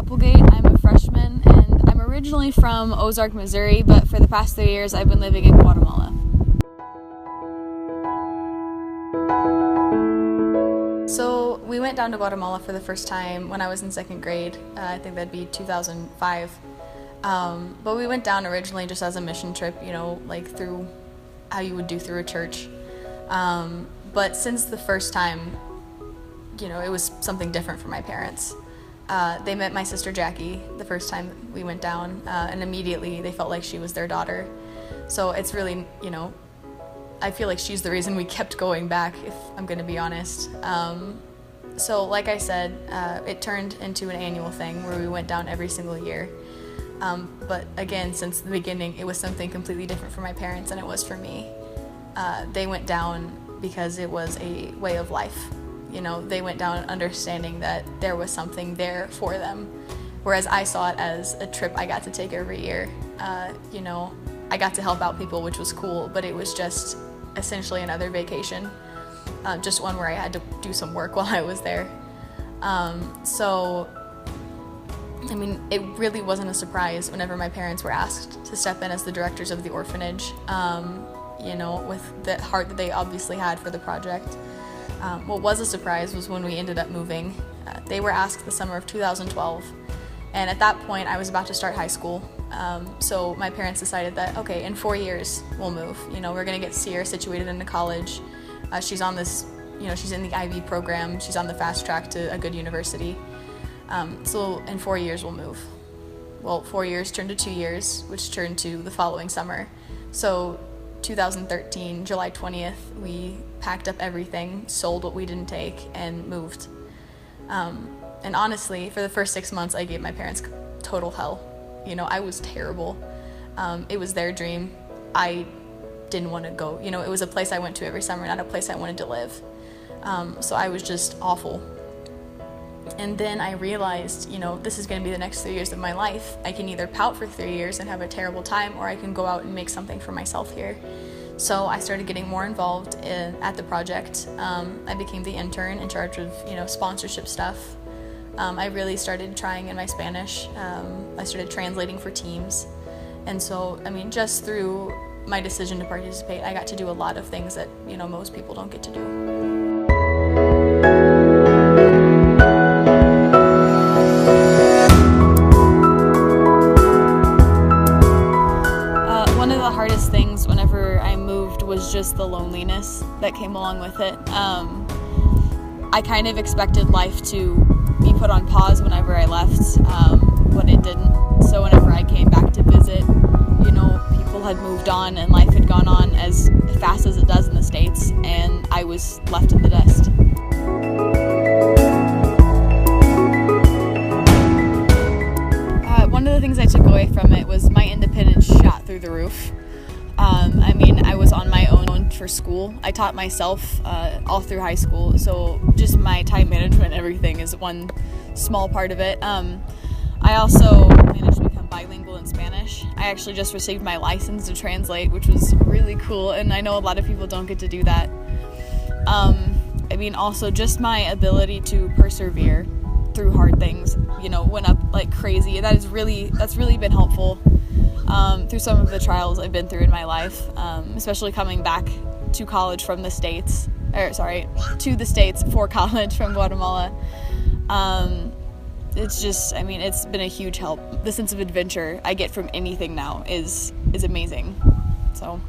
Applegate. I'm a freshman, and I'm originally from Ozark, Missouri, but for the past 3 years I've been living in Guatemala. So we went down to Guatemala for the first time when I was in second grade. I think that'd be 2005. But we went down originally just as a mission trip, like through how you would do through a church. But since the first time, it was something different for my parents. They met my sister Jackie the first time we went down, and immediately they felt like she was their daughter. So it's really, I feel like she's the reason we kept going back, if I'm going to be honest. So like I said, it turned into an annual thing where we went down every single year. But again, since the beginning, it was something completely different for my parents than it was for me. They went down because it was a way of life. They went down understanding that there was something there for them, whereas I saw it as a trip I got to take every year. I got to help out people, which was cool, but it was just essentially another vacation, just one where I had to do some work while I was there. It really wasn't a surprise whenever my parents were asked to step in as the directors of the orphanage, with the heart that they obviously had for the project. What was a surprise was when we ended up moving. They were asked the summer of 2012, and at that point I was about to start high school. So my parents decided that, okay, in 4 years we'll move. We're gonna get Sierra situated into college. She's on this, she's in the IB program. She's on the fast track to a good university. So in 4 years we'll move. Well, 4 years turned to 2 years, which turned to the following summer. So 2013, July 20th, we packed up everything, sold what we didn't take, and moved. And honestly, for the first 6 months, I gave my parents total hell. I was terrible. It was their dream. I didn't want to go. It was a place I went to every summer, not a place I wanted to live. So I was just awful. And then I realized, this is going to be the next 3 years of my life. I can either pout for 3 years and have a terrible time, or I can go out and make something for myself here. So I started getting more involved at the project. I became the intern in charge of, sponsorship stuff. I really started trying in my Spanish. I started translating for teams. And so, just through my decision to participate, I got to do a lot of things that, most people don't get to do. One of the hardest things whenever I moved was just the loneliness that came along with it. I kind of expected life to be put on pause whenever I left, but it didn't. So whenever I came back to visit, people had moved on and life had gone on as fast as it does in the States, and I was left in the dust. One of the things I took away from it was my independence shot through the roof. I was on my own for school. I taught myself all through high school, so just my time management and everything is one small part of it. I also managed to become bilingual in Spanish. I actually just received my license to translate, which was really cool, and I know a lot of people don't get to do that. Also just my ability to persevere through hard things, went up like crazy, and that's really been helpful through some of the trials I've been through in my life, especially coming back to college from the States, to the States for college from Guatemala. It's been a huge help. The sense of adventure I get from anything now is amazing. So